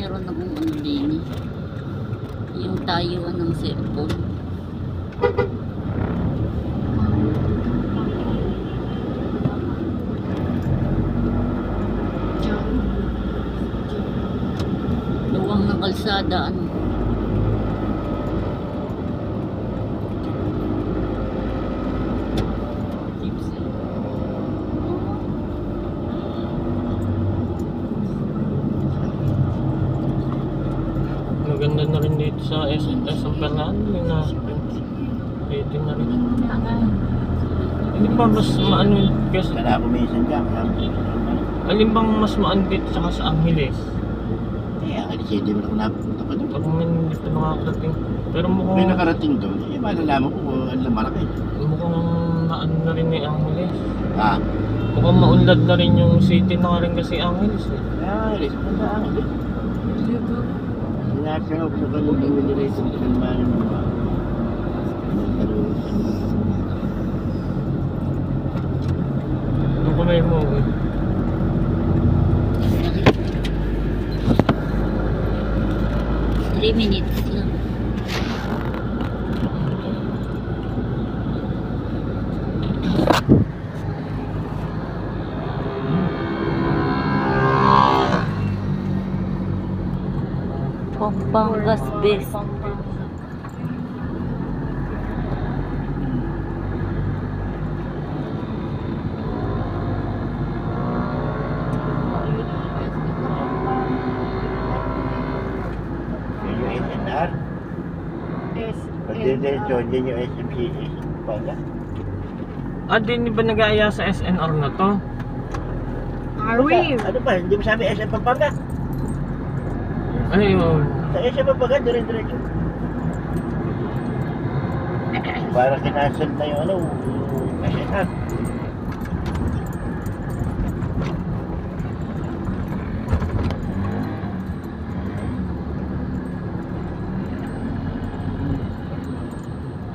meron akong ano din eh. Yung tayuan ng cellphone. Luwang ng kalsada ano. Maganda na rin dito sa San Fernando na dito na rin. Hindi ba mas maano kasi Kaya ako minsan dyan. alin bang mas maano dito saka sa Angeles? Kaya hindi mo na ako napunta pa doon. Pag hindi pa nakakarating. Pero May mukhang nakarating doon, malalaman ko kung ano malaki. mukhang maano na rin ni Angeles. Ah, Mukhang maunlad na rin yung city na rin kasi Angeles eh. alis ko na ako doon. Sinasanok sa kanong bumili sa Salman ng mga Ano kumay mo eh? Three minutes lang. Pampangas best. yung SNR. Pagdidiretso dyan yung SMCS pala. Ah, di ba nag-aaya sa SNR na to? Ano ba? Hindi mo sabi SM Pampanga? Ayun. Sa SM Pampanga, dire-diretso. Para kinasal na yung ano, SNR.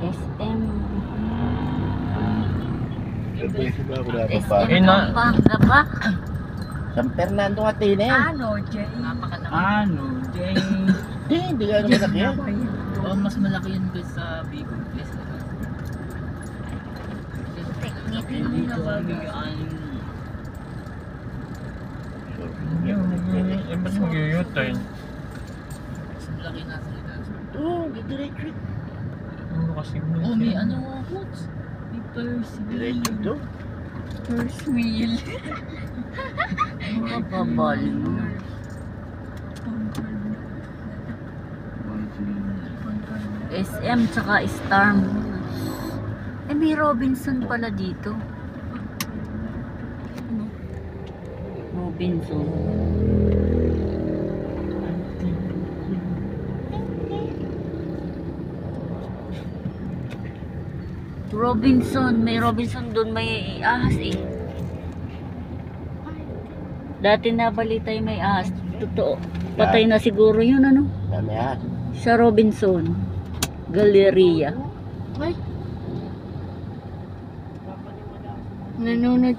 SM. SM SM Pampanga ba? San Fernando Atene yan. Ano, Jay? Ano, Jay? Hindi ka naman malaki yan. Oh, mas malaki yun sa Bicol. Technique. Hindi ko bigyan. Eh, ba't mag-u-turn? Mas malaki na sa ito. Oo, diretso. Ano kasi mo? Oh, may ano, hoots. May first Diretso wheel. to. First wheel. Mababal mo. SM tsaka Star. Eh may Robinson pala dito. Robinson. Robinson, may Robinson doon, may ahas eh. Dati nabalita yung may ahas. Totoo. Patay na siguro yun ano. Dami ha. Sa Robinson Galleria. Nanonood